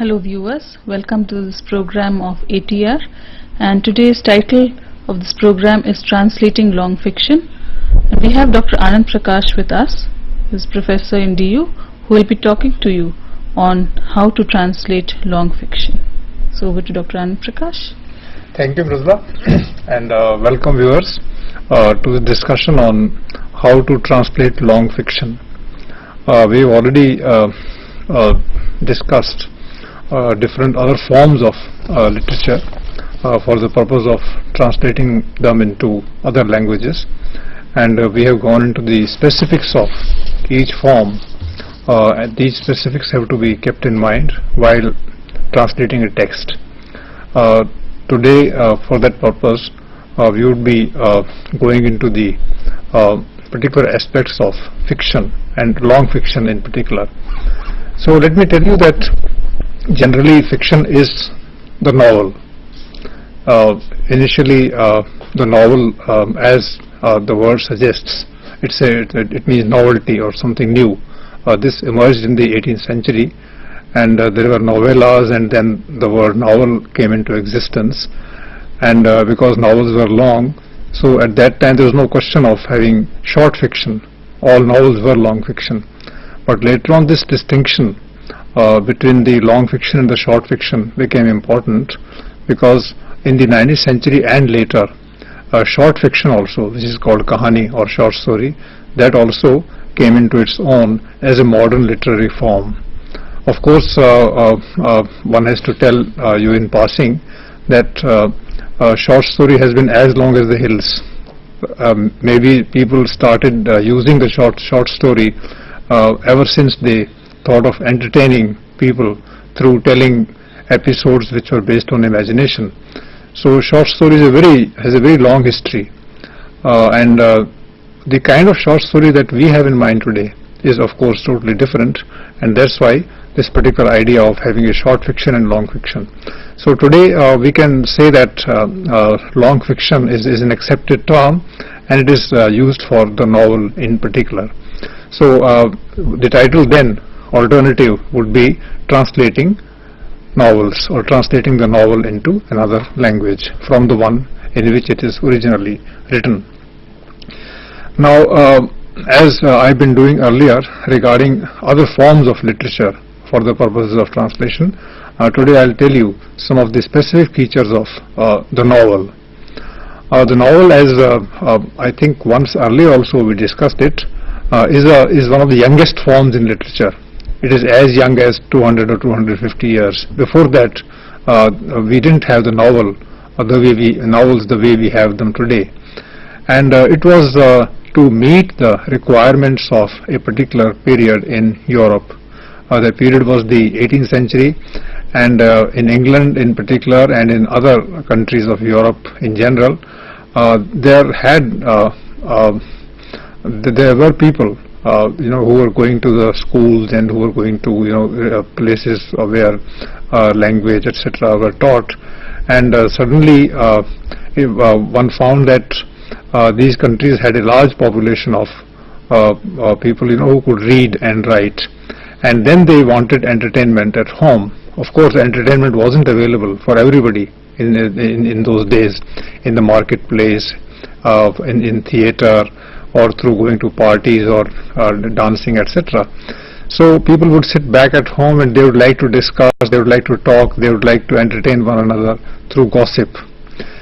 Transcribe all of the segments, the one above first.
Hello viewers, welcome to this program of ATR, and today's title of this program is Translating Long Fiction. And we have Dr. Anand Prakash with us, who is professor in DU, who will be talking to you on how to translate long fiction. So over to Dr. Anand Prakash. Thank you, Mridula, and welcome viewers to the discussion on how to translate long fiction. We've already discussed different other forms of literature for the purpose of translating them into other languages, and we have gone into the specifics of each form, and these specifics have to be kept in mind while translating a text. Today, for that purpose, we would be going into the particular aspects of fiction and long fiction in particular. So let me tell you that generally fiction is the novel. Initially, the novel, as the word suggests, it means novelty or something new. This emerged in the 18th century, and there were novellas, and then the word novel came into existence. And because novels were long, so at that time there was no question of having short fiction. All novels were long fiction. But later on, this distinction between the long fiction and the short fiction became important, because in the 19th century and later, short fiction also, which is called kahani or short story, that also came into its own as a modern literary form. Of course, one has to tell you in passing that short story has been as long as the hills. Maybe people started using the short story ever since they thought of entertaining people through telling episodes which were based on imagination. So short story has a very long history, and the kind of short story that we have in mind today is of course totally different, and that's why this particular idea of having a short fiction and long fiction. So today we can say that long fiction is an accepted term, and it is used for the novel in particular. So the title then, alternative, would be translating novels, or translating the novel into another language from the one in which it is originally written. Now, as I've been doing earlier regarding other forms of literature for the purposes of translation, today I'll tell you some of the specific features of the novel. The novel, as I think once earlier also we discussed it, is one of the youngest forms in literature. It is as young as 200 or 250 years. Before that, we didn't have the novels the way we have them today. And it was to meet the requirements of a particular period in Europe. The period was the 18th century, and in England in particular, and in other countries of Europe in general, there were people who were going to the schools and who were going to places where language etc. were taught, and suddenly one found that these countries had a large population of people who could read and write, and then they wanted entertainment at home. Of course, entertainment wasn't available for everybody in those days, in the marketplace, in theatre, or through going to parties or dancing, etc. So people would sit back at home and they would like to discuss, they would like to talk, they would like to entertain one another through gossip.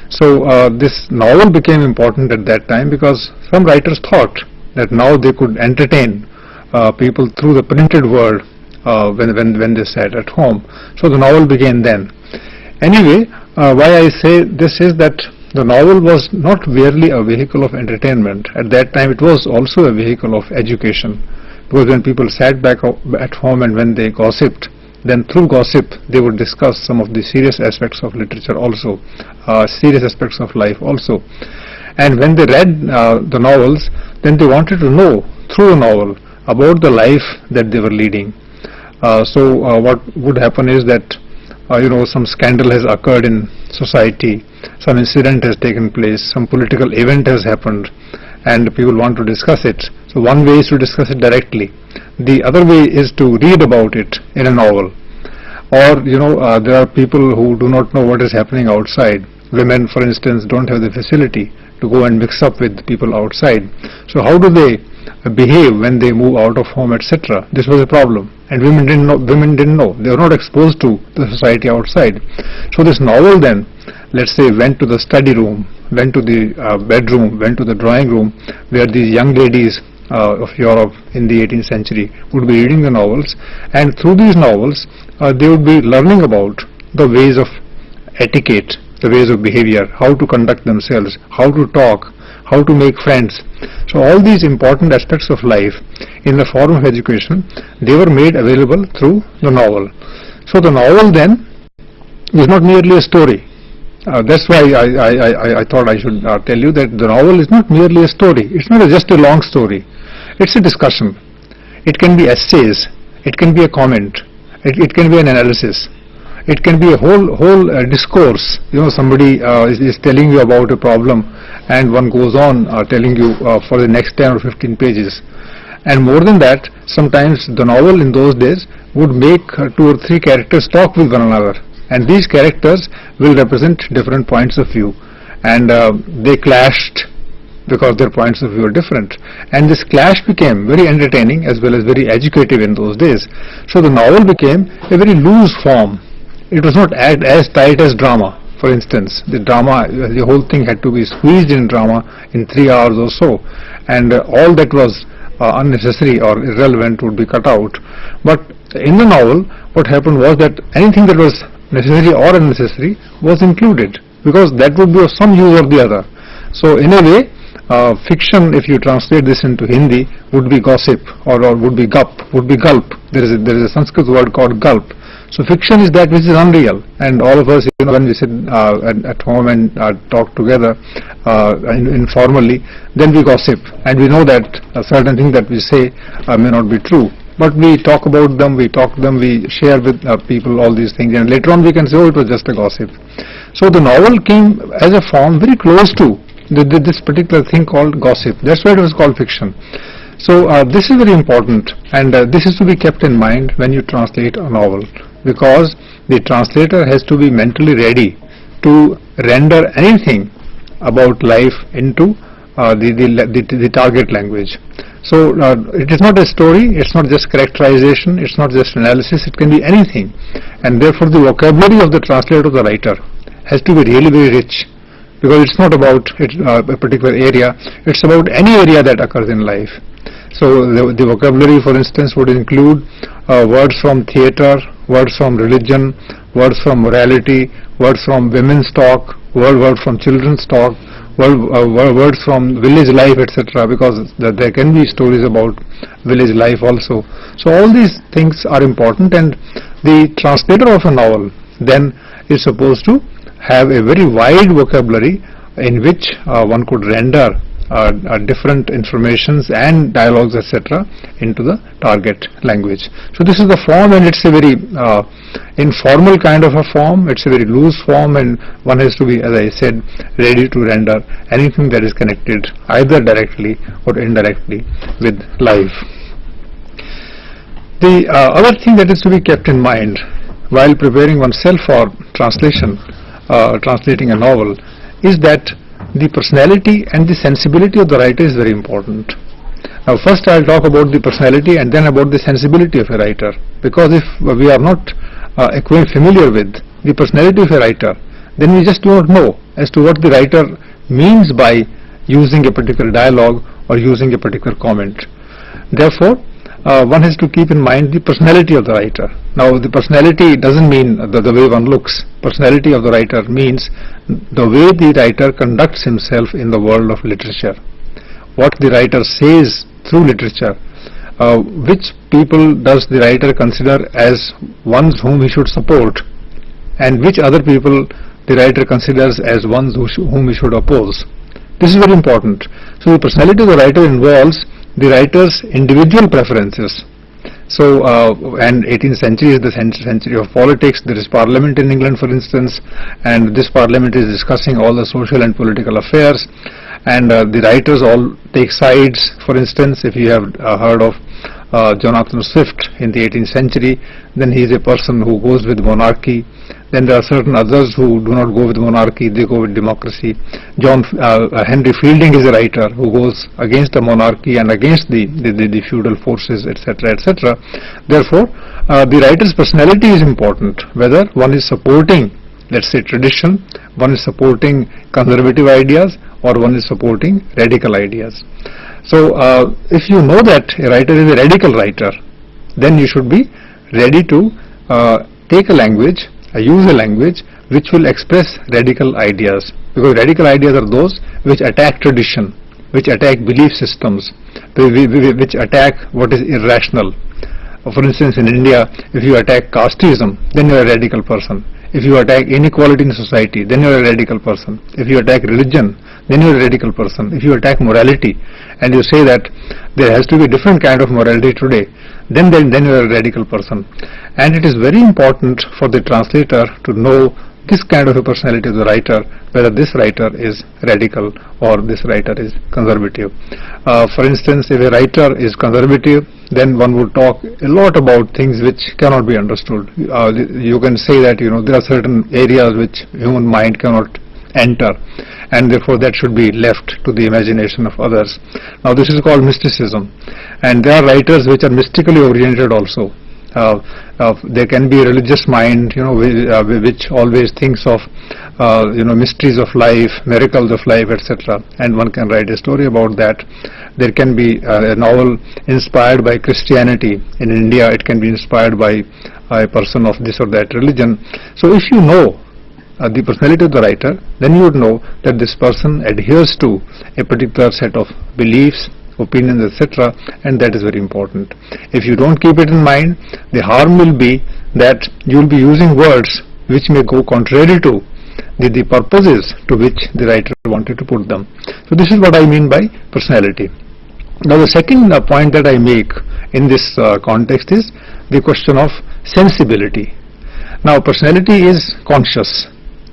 So this novel became important at that time, because some writers thought that now they could entertain people through the printed word when they sat at home. So the novel began then. Anyway, why I say this is that the novel was not merely a vehicle of entertainment. At that time it was also a vehicle of education, because when people sat back at home and when they gossiped, then through gossip they would discuss some of the serious aspects of literature also, serious aspects of life also. And when they read the novels, then they wanted to know through a novel about the life that they were leading. So what would happen is that some scandal has occurred in society, some incident has taken place, some political event has happened, and people want to discuss it. So one way is to discuss it directly. The other way is to read about it in a novel. Or, there are people who do not know what is happening outside. Women, for instance, don't have the facility to go and mix up with people outside. So how do they behave when they move out of home, etc.? This was a problem. And women didn't know. They were not exposed to the society outside. So this novel then, let's say, went to the study room, went to the bedroom, went to the drawing room, where these young ladies of Europe in the 18th century would be reading the novels, and through these novels they would be learning about the ways of etiquette, the ways of behavior, how to conduct themselves, how to talk, how to make friends. So all these important aspects of life in the form of education, they were made available through the novel. So the novel then is not merely a story. That's why I thought I should tell you that the novel is not merely a story. It's not just a long story. It's a discussion. It can be essays. It can be a comment. It can be an analysis. It can be a whole discourse. Somebody is telling you about a problem, and one goes on telling you for the next 10 or 15 pages. And more than that, sometimes the novel in those days would make 2 or 3 characters talk with one another. And these characters will represent different points of view. And they clashed because their points of view are different. And this clash became very entertaining as well as very educative in those days. So the novel became a very loose form. It was not as tight as drama. For instance, the whole thing had to be squeezed in drama in 3 hours or so. And all that was unnecessary or irrelevant would be cut out. But in the novel, what happened was that anything that was necessary or unnecessary was included, because that would be of some use or the other. So in a way, fiction, if you translate this into Hindi, would be gossip, or would be gulp. There is a Sanskrit word called gulp. So fiction is that which is unreal, and all of us, when we sit at home and talk together informally, then we gossip, and we know that certain things that we say may not be true. But we talk about them, we share with people all these things, and later on we can say, oh, it was just a gossip. So the novel came as a form very close to this particular thing called gossip. That's why it was called fiction. So this is very important, and this is to be kept in mind when you translate a novel, because the translator has to be mentally ready to render anything about life into the target language. So it is not a story, it's not just characterization, it's not just analysis, it can be anything. And therefore the vocabulary of the translator or the writer has to be really very rich, because it's not about a particular area, it's about any area that occurs in life. So the vocabulary, for instance, would include words from theatre, words from religion, words from morality, words from women's talk, words from children's talk, words from village life, etc., because there can be stories about village life also. So all these things are important, and the translator of a novel then is supposed to have a very wide vocabulary in which one could render different informations and dialogues, etc., into the target language. So this is the form, and it's a very informal kind of a form. It's a very loose form, and one has to be, as I said, ready to render anything that is connected either directly or indirectly with life. The other thing that is to be kept in mind while preparing oneself for translation, translating a novel, is that the personality and the sensibility of the writer is very important. Now first I'll talk about the personality and then about the sensibility of a writer, because if we are not familiar with the personality of a writer, then we just do not know as to what the writer means by using a particular dialogue or using a particular comment. Therefore, one has to keep in mind the personality of the writer. Now the personality doesn't mean the way one looks. Personality of the writer means the way the writer conducts himself in the world of literature, what the writer says through literature, which people does the writer consider as ones whom he should support, and which other people the writer considers as ones whom he should oppose. This is very important. So the personality of the writer involves the writer's individual preferences. So, and 18th century is the century of politics. There is parliament in England, for instance, and this parliament is discussing all the social and political affairs, and the writers all take sides. For instance, if you have heard of Jonathan Swift in the 18th century, then he is a person who goes with monarchy. Then there are certain others who do not go with monarchy, they go with democracy. Henry Fielding is a writer who goes against the monarchy and against the feudal forces, etc., etc. Therefore, the writer's personality is important, whether one is supporting, let's say, tradition, one is supporting conservative ideas, or one is supporting radical ideas. So, if you know that a writer is a radical writer, then you should be ready to take a language, use a language which will express radical ideas, because radical ideas are those which attack tradition, which attack belief systems, which attack what is irrational. For instance, in India, if you attack casteism, then you are a radical person. If you attack inequality in society, then you are a radical person. If you attack religion, then you are a radical person. If you attack morality and you say that there has to be a different kind of morality today, then you are a radical person. And it is very important for the translator to know this kind of a personality of the writer, whether this writer is radical or this writer is conservative. For instance, if a writer is conservative, then one would talk a lot about things which cannot be understood. You can say that there are certain areas which human mind cannot enter, and therefore that should be left to the imagination of others. Now this is called mysticism, and there are writers which are mystically oriented also. There can be a religious mind, which always thinks of mysteries of life, miracles of life, etc., and one can write a story about that. There can be a novel inspired by Christianity. In India, it can be inspired by a person of this or that religion. So if you know the personality of the writer, then you would know that this person adheres to a particular set of beliefs, opinions, etc., and that is very important. If you don't keep it in mind, the harm will be that you will be using words which may go contrary to the purposes to which the writer wanted to put them. So this is what I mean by personality. Now the second point that I make in this context is the question of sensibility. Now personality is conscious.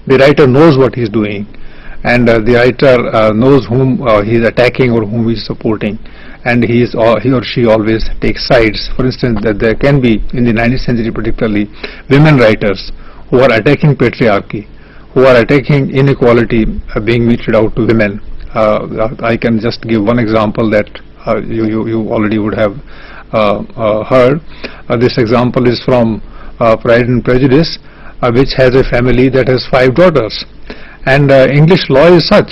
The writer knows what he is doing, and the writer knows whom he is attacking or whom he is supporting, and he or she always takes sides. For instance, that there can be, in the 19th century particularly, women writers who are attacking patriarchy, who are attacking inequality being meted out to women. I can just give one example that you already would have heard. This example is from Pride and Prejudice, which has a family that has 5 daughters. And English law is such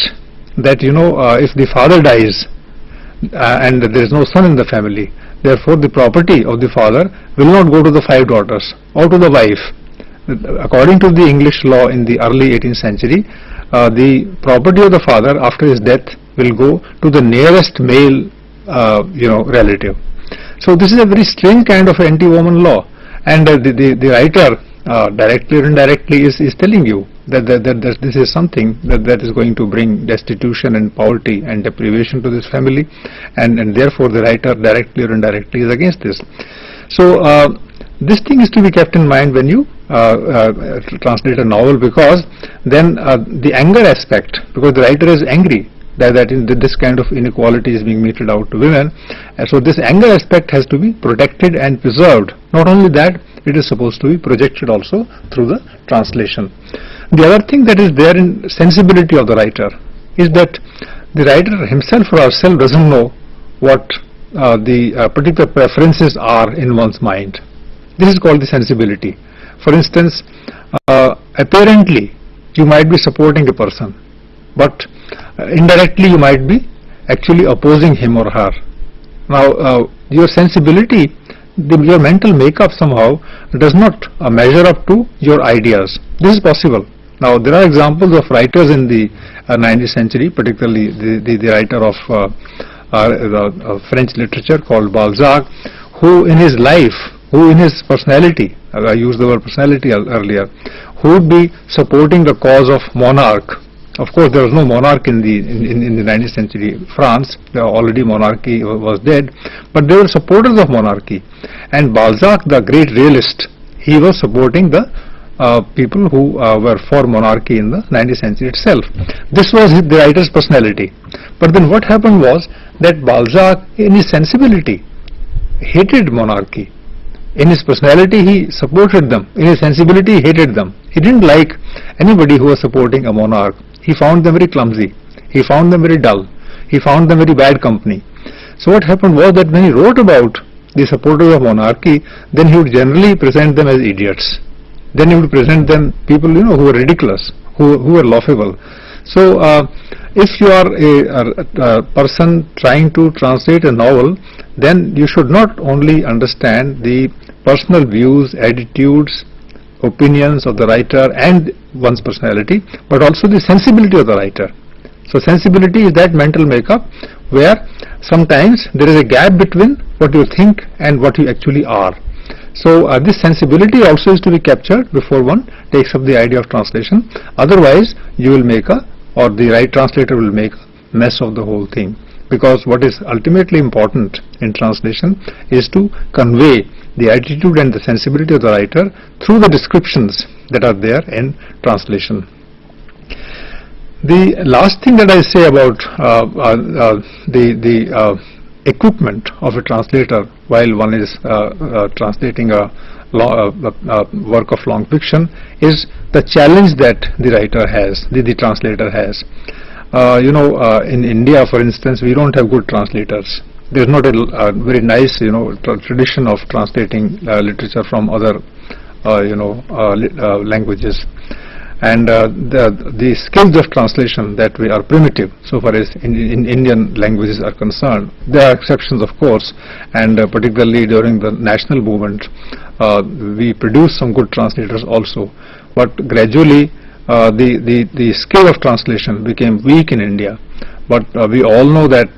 that if the father dies and there is no son in the family, therefore the property of the father will not go to the 5 daughters or to the wife. According to the English law in the early 18th century, the property of the father after his death will go to the nearest male relative. So this is a very strange kind of anti-woman law, and the writer directly or indirectly is telling you that this is something that is going to bring destitution and poverty and deprivation to this family, and therefore the writer directly or indirectly is against this. So this thing is to be kept in mind when you translate a novel, because then the anger aspect, because the writer is angry that this kind of inequality is being meted out to women, and so this anger aspect has to be protected and preserved. Not only that, it is supposed to be projected also through the translation. The other thing that is there in sensibility of the writer is that the writer himself or herself doesn't know what the particular preferences are in one's mind. This is called the sensibility. For instance, apparently you might be supporting a person, but indirectly you might be actually opposing him or her. Now your sensibility, your mental makeup somehow does not measure up to your ideas. This is possible. Now there are examples of writers in the 19th century, particularly the writer of French literature called Balzac, who in his life, who in his personality, I used the word personality earlier, who would be supporting the cause of monarch. Of course, there was no monarch in the 19th century France. Already monarchy was dead, but they were supporters of monarchy. And Balzac, the great realist, he was supporting the people who were for monarchy in the 19th century itself. This was the writer's personality. But then what happened was that Balzac, in his sensibility, hated monarchy. In his personality, he supported them. In his sensibility, he hated them. He didn't like anybody who was supporting a monarch. He found them very clumsy. He found them very dull. He found them very bad company. So what happened was that when he wrote about the supporters of monarchy, then he would generally present them as idiots. Then he would present them people, who were ridiculous, who were laughable. So if you are a person trying to translate a novel, then you should not only understand the personal views, attitudes, opinions of the writer and one's personality, but also the sensibility of the writer. So sensibility is that mental makeup where sometimes there is a gap between what you think and what you actually are. So this sensibility also is to be captured before one takes up the idea of translation. Otherwise you will make or the right translator will make a mess of the whole thing. Because what is ultimately important in translation is to convey the attitude and the sensibility of the writer through the descriptions that are there in translation. The last thing that I say about the equipment of a translator while one is translating a work of long fiction is the challenge that the writer has, the translator has. In India, for instance, we don't have good translators. There's not a very nice, tradition of translating literature from other, languages. And the skills of translation that we are primitive so far as in Indian languages are concerned. There are exceptions, of course, and particularly during the national movement, we produced some good translators also. But gradually, the skill of translation became weak in India. But we all know that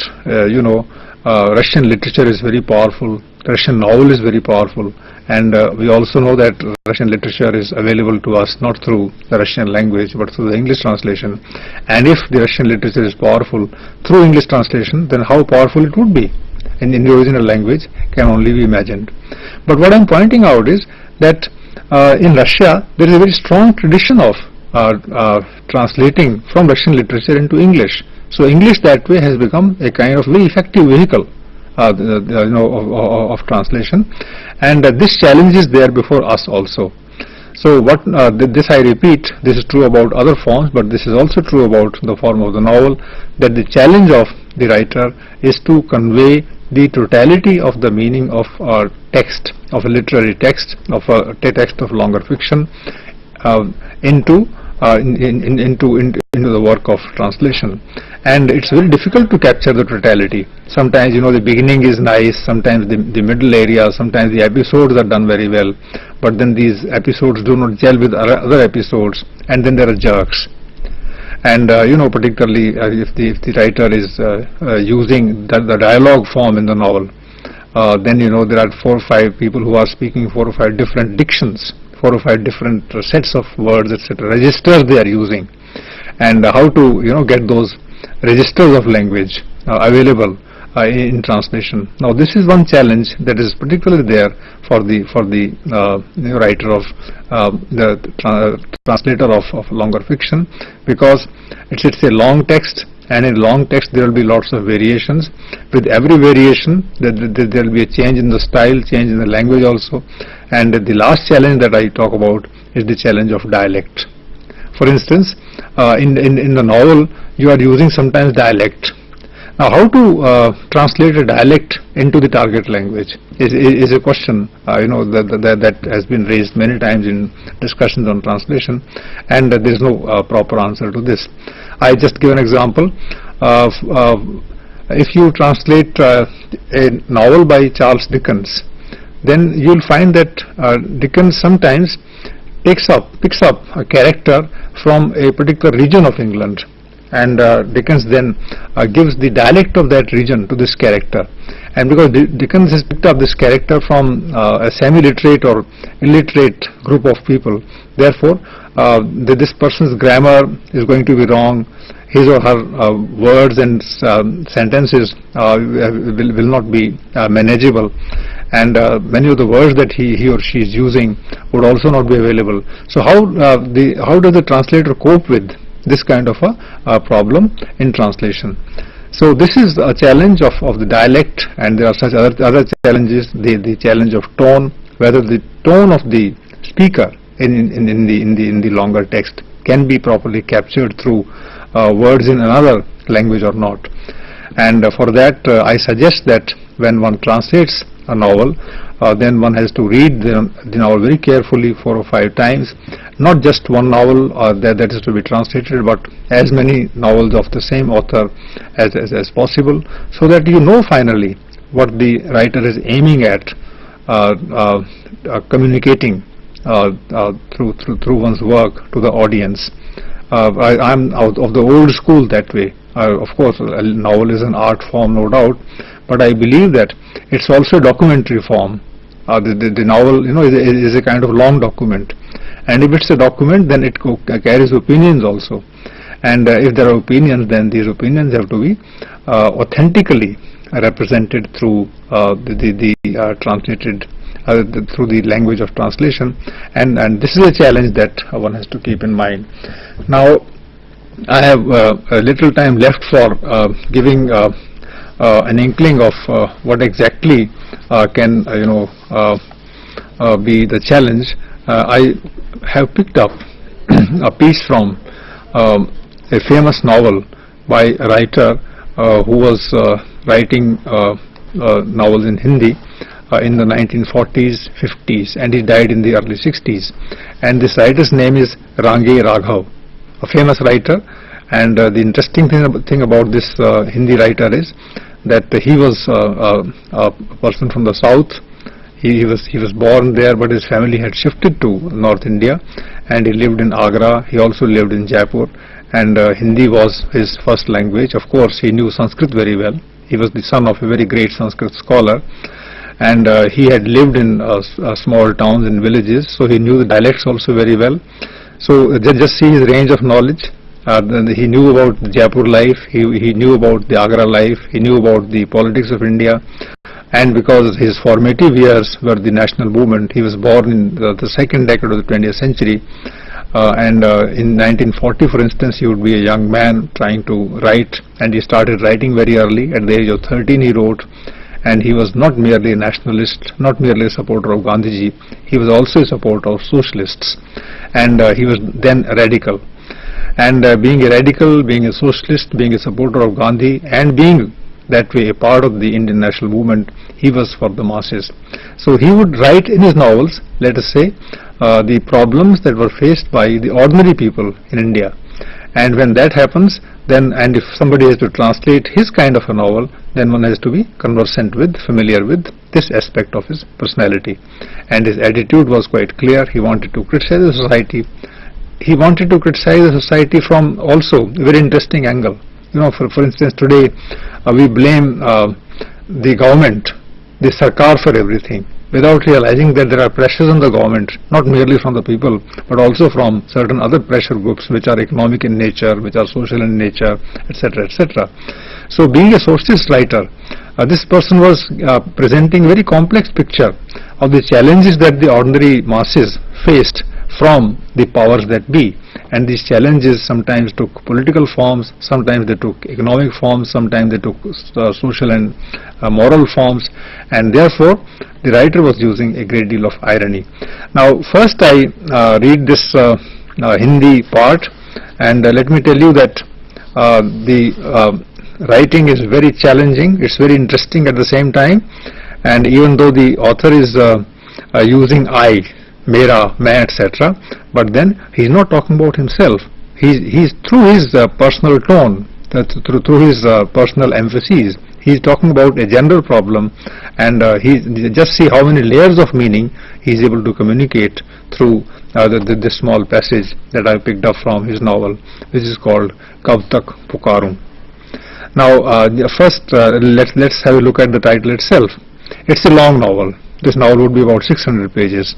Russian literature is very powerful. Russian novel is very powerful, and we also know that Russian literature is available to us not through the Russian language but through the English translation. And if the Russian literature is powerful through English translation, then how powerful it would be in the original language can only be imagined. But what I'm pointing out is that in Russia there is a very strong tradition of translating from Russian literature into English. So English that way has become a kind of very effective vehicle of translation, and this challenge is there before us also. So what this I repeat, this is true about other forms, but this is also true about the form of the novel, that the challenge of the writer is to convey the totality of the meaning of a text, of a literary text, of a text of longer fiction, into the work of translation. And it's very difficult to capture the totality. Sometimes the beginning is nice, sometimes the middle area, sometimes the episodes are done very well, but then these episodes do not gel with other episodes, and then there are jerks. And particularly if the writer is using the dialogue form in the novel, then there are 4 or 5 people who are speaking 4 or 5 different dictions, 4 or 5 different sets of words, etc., registers they are using, and how to get those registers of language available in translation. Now this is one challenge that is particularly there for the writer of the translator of longer fiction, because it's a long text, and in long text there will be lots of variations. With every variation there will be a change in the style, change in the language also. And the last challenge that I talk about is the challenge of dialect. For instance, in the novel you are using sometimes dialect. Now how to translate a dialect into the target language is a question that has been raised many times in discussions on translation, and there is no proper answer to this. I just give an example. If you translate a novel by Charles Dickens, then you will find that Dickens sometimes picks up a character from a particular region of England, and Dickens then gives the dialect of that region to this character. And because Dickens has picked up this character from a semi-literate or illiterate group of people, therefore this person's grammar is going to be wrong, his or her words and sentences will not be manageable, and many of the words that he or she is using would also not be available. So how does the translator cope with this kind of a problem in translation? So this is a challenge of the dialect, and there are such other challenges, the challenge of tone, whether the tone of the speaker in the longer text can be properly captured through words in another language or not. And for that I suggest that when one translates a novel, then one has to read the novel very carefully 4 or 5 times, not just one novel that is to be translated, but as many novels of the same author as possible, so that you know finally what the writer is aiming at communicating through one's work to the audience. I'm out of the old school that way. Of course, a novel is an art form, no doubt, but I believe that it's also a documentary form. The novel, is a kind of long document, and if it's a document, then it carries opinions also. And if there are opinions, then these opinions have to be authentically represented through translated. Through the language of translation, and this is a challenge that one has to keep in mind. Now, I have a little time left for giving an inkling of what exactly can be the challenge. I have picked up a piece from a famous novel by a writer who was writing novels in Hindi in the 1940s, 50s, and he died in the early 60s. And this writer's name is Range Raghav, a famous writer. And the interesting thing about this Hindi writer is that he was a person from the south. He was born there, but his family had shifted to North India, and he lived in Agra. He also lived in Jaipur, and Hindi was his first language. Of course, he knew Sanskrit very well. He was the son of a very great Sanskrit scholar. And he had lived in small towns and villages, so he knew the dialects also very well. So just see his range of knowledge. He knew about the Jaipur life, he knew about the Agra life, he knew about the politics of India, and because his formative years were the national movement, he was born in the second decade of the 20th century. In 1940, for instance, he would be a young man trying to write, and he started writing very early. At the age of 13 he wrote. And he was not merely a nationalist, not merely a supporter of Gandhiji, he was also a supporter of socialists, and he was then a radical. And being a radical, being a socialist, being a supporter of Gandhi, and being that way a part of the Indian national movement, he was for the masses. So he would write in his novels, let us say, the problems that were faced by the ordinary people in India. And when that happens, then, and if somebody has to translate his kind of a novel, then one has to be conversant with, familiar with this aspect of his personality. And his attitude was quite clear. He wanted to criticize the society. He wanted to criticize the society from also a very interesting angle. For instance, today we blame the government, the Sarkar, for everything, without realizing that there are pressures on the government, not merely from the people, but also from certain other pressure groups which are economic in nature, which are social in nature, etc., etc. So being a socialist writer, this person was presenting a very complex picture of the challenges that the ordinary masses faced from the powers that be. And these challenges sometimes took political forms, sometimes they took economic forms, sometimes they took social and moral forms, and therefore the writer was using a great deal of irony. Now, first I read this Hindi part, and let me tell you that the writing is very challenging, it's very interesting at the same time, and even though the author is using I, Mera, Main, etc., but then he's not talking about himself. He's through his personal tone, through his personal emphases, he's talking about a general problem, and just see how many layers of meaning he's able to communicate through this small passage that I picked up from his novel, which is called Kab Tak Pukaroon. Now, first let's have a look at the title itself. It's a long novel. This novel would be about 600 pages.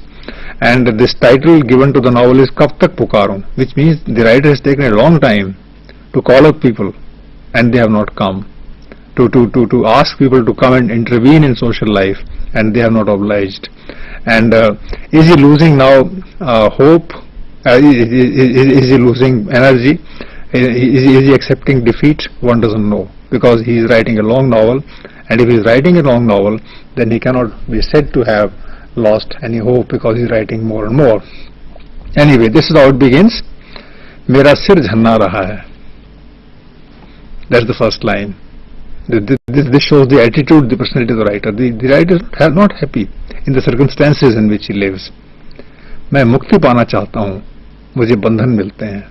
And this title given to the novel is Kab Tak Pukaroon, which means the writer has taken a long time to call up people, and they have not come. To ask people to come and intervene in social life, and they have not obliged. And is he losing now hope? Is he losing energy? Is he accepting defeat? One doesn't know. because he is writing a long novel, and if he is writing a long novel, then he cannot be said to have lost any hope because he is writing more and more. Anyway, this is how it begins. Mera sir jhanna raha hai. That's the first line. This shows the attitude, the personality of the writer. The writer is not happy in the circumstances in which he lives. मैं मुक्ति पाना चाहता हूँ, मुझे बंधन मिलते हैं.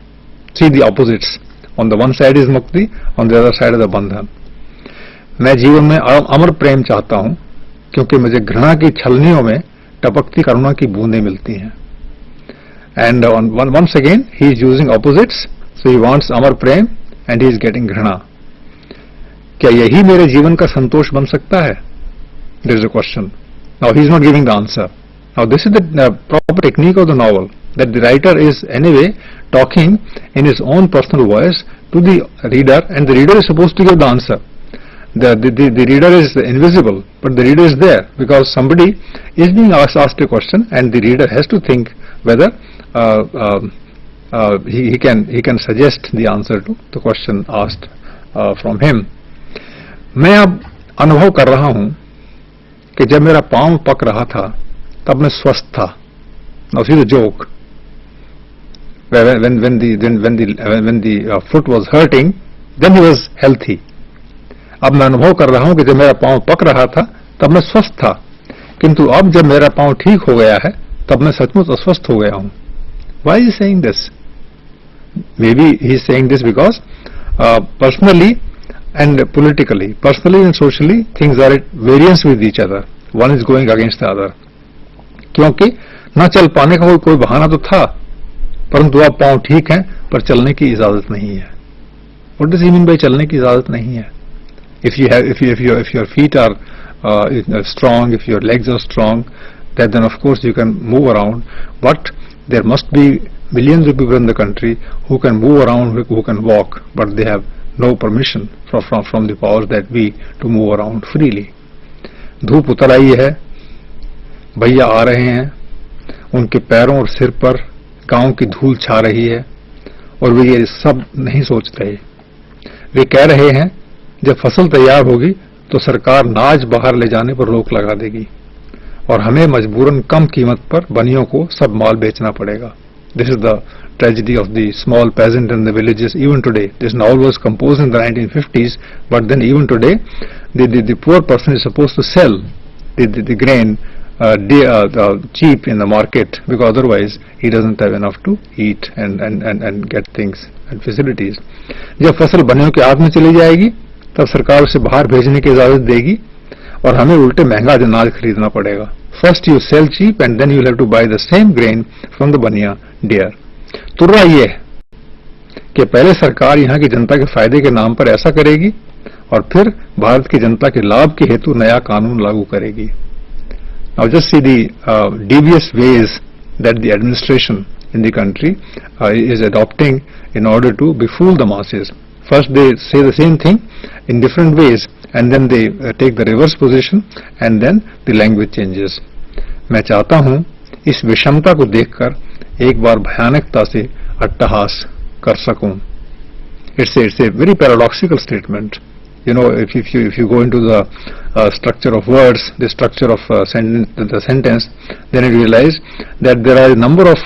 See the opposites. On the one side is mukti, on the other side is the bandhan. मैं जीवन में अमर प्रेम चाहता हूँ, क्योंकि मुझे घृणा की छलनियों में टपकती करुणा की बूंदें मिलती हैं. And once again he is using opposites. So he wants amar prem and he is getting घृणा. क्या यही मेरे जीवन का संतोष बन सकता है? There is a question. Now he is not giving the answer. Now this is the proper technique of the novel, that the writer is anyway talking in his own personal voice to the reader, and the reader is supposed to give the answer. The reader is invisible, but the reader is there because somebody is being asked a question, and the reader has to think whether he can suggest the answer to the question asked from him. मैं अब अनुभव कर रहा हूं कि जब मेरा पांव पक रहा था तब मैं स्वस्थ था. Now see the joke. When the foot was hurting, then he was healthy. अब मैं अनुभव कर रहा हूं कि जब मेरा पांव पक रहा था तब मैं स्वस्थ था, किंतु अब जब मेरा पांव ठीक हो गया है तब मैं सचमुच अस्वस्थ हो गया हूं. Why is he saying this? Maybe he is saying this because personally and politically, personally and socially, things are at variance with each other. One is going against the other. क्योंकि न चल पाने का कोई बहाना तो था, परंतु अब पांव ठीक हैं पर चलने की इजाजत नहीं है. What does he mean by चलने की इजाजत नहीं है? If your feet are strong, if your legs are strong, then of course you can move around. But there must be millions of people in the country who can move around, who can walk, but they have no permission from the powers that be to move around freely. धूप उतर आई है, भैया आ रहे हैं, उनके पैरों और सिर पर गांव की धूल छा रही है, और वे ये सब नहीं सोच रहे. वे कह रहे हैं जब फसल तैयार होगी तो सरकार नाज बाहर ले जाने पर रोक लगा देगी और हमें मजबूरन कम कीमत पर बनियों को सब माल बेचना पड़ेगा. This is the tragedy of the small peasant in the villages even today. This novel was composed in the 1950s, but then even today the poor person is supposed to sell the grain cheap in the market, because otherwise he doesn't have enough to eat and get things and facilities. जब फसल बनियों के हाथ में चली जाएगी तब सरकार उसे बाहर भेजने की इजाजत देगी और हमें उल्टे महंगा अनाज खरीदना पड़ेगा. First you sell cheap and then you will have to buy the same grain from the baniya dear. तुर्रा ये है कि पहले सरकार यहाँ की जनता के फायदे के नाम पर ऐसा करेगी और फिर भारत की जनता के लाभ के हेतु नया कानून लागू करेगी. Now just see the devious ways that the administration in the country is adopting in order to befool the masses. First they say the same thing in different ways, and then they take the reverse position, and then the language changes. मैं चाहता हूं इस विषमता को देखकर एक बार भयानकता से अट्टहास कर सकूं. It's a very paradoxical statement. You know, if you go into the structure of words, the structure of the sentence, then you realize that there are a number of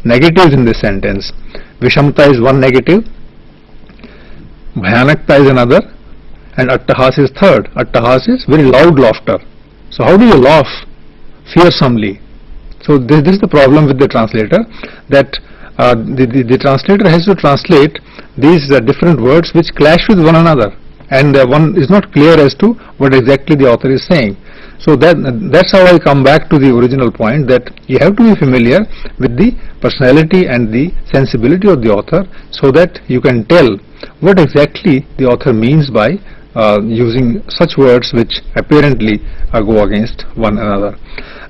negatives in this sentence. Vishamta is one negative, Bhayanakta is another, and Attahas is third. Attahas is very loud laughter. So how do you laugh fearsomely? So this is the problem with the translator, that the translator has to translate these different words which clash with one another, and one is not clear as to what exactly the author is saying. So that's how I come back to the original point, that you have to be familiar with the personality and the sensibility of the author, so that you can tell what exactly the author means by using such words which apparently go against one another.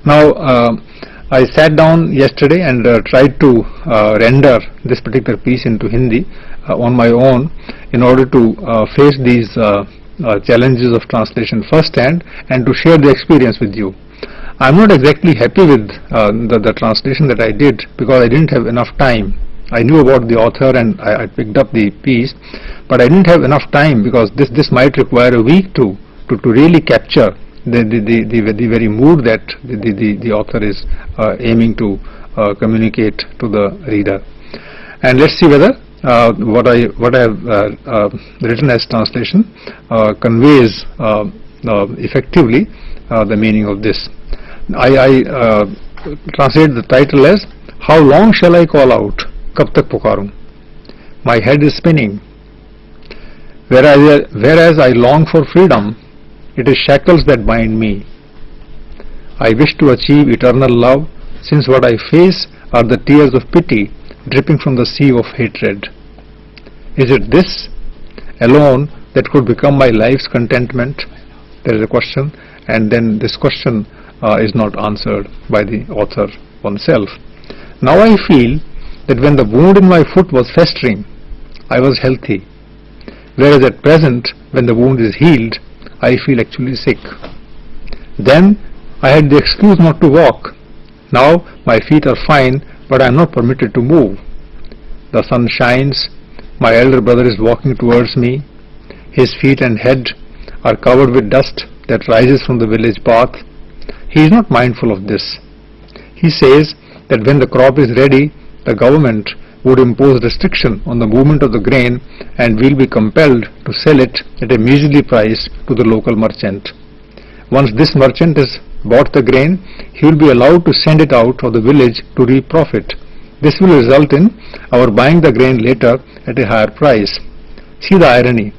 Now I sat down yesterday and tried to render this particular piece into Hindi on my own in order to face these challenges of translation firsthand and to share the experience with you. I'm not exactly happy with the translation that I did, because I didn't have enough time. I knew about the author and I picked up the piece, but I didn't have enough time because this might require a week to really capture the very mood that the author is aiming to communicate to the reader. And let's see whether what I have written as translation conveys effectively the meaning of this. I translate the title as "How long shall I call out? Kab tak pukaru? My head is spinning. Whereas I long for freedom, it is shackles that bind me. I wish to achieve eternal love, since what I face are the tears of pity dripping from the sea of hatred. Is it this alone that could become my life's contentment?" There is a question, and then this question is not answered by the author oneself. "Now I feel that when the wound in my foot was festering, I was healthy, whereas at present, when the wound is healed, I feel actually sick. Then I had the excuse not to walk. Now my feet are fine, but I am not permitted to move. The sun shines, my elder brother is walking towards me. His feet and head are covered with dust that rises from the village path. He is not mindful of this. He says that when the crop is ready, the government would impose restriction on the movement of the grain and will be compelled to sell it at a measly price to the local merchant. Once this merchant has bought the grain, he will be allowed to send it out of the village to reap profit. This will result in our buying the grain later at a higher price." See the irony.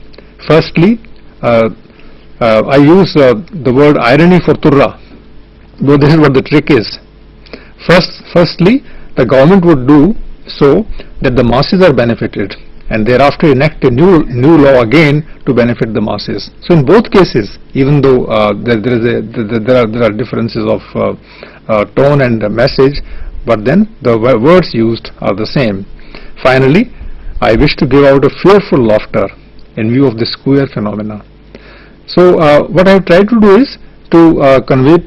Firstly, I use the word irony for turra, though this is what the trick is. Firstly, the government would do so that the masses are benefited, and thereafter enact a new law again to benefit the masses. So in both cases, even though there are differences of tone and message, but then the words used are the same. Finally, I wish to give out a fearful laughter in view of this queer phenomena. So what I have tried to do is to convey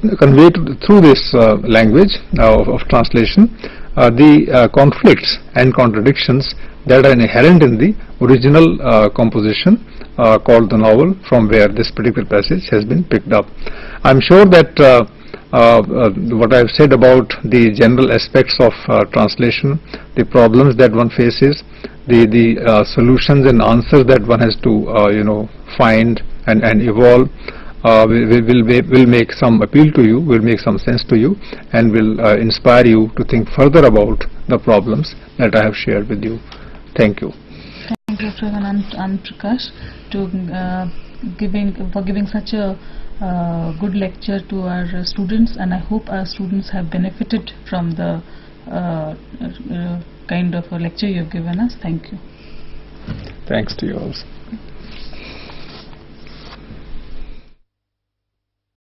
through this language of translation the conflicts and contradictions that are inherent in the original composition called the novel, from where this particular passage has been picked up. I am sure that what I have said about the general aspects of translation, the problems that one faces, the solutions and answers that one has to find and evolve, will make some appeal to you, will make some sense to you, and will inspire you to think further about the problems that I have shared with you. Thank you. Thank you, Dr. Anand Prakash, for giving such a good lecture to our students, and I hope our students have benefited from the kind of a lecture you have given us. Thank you. Thanks to you also.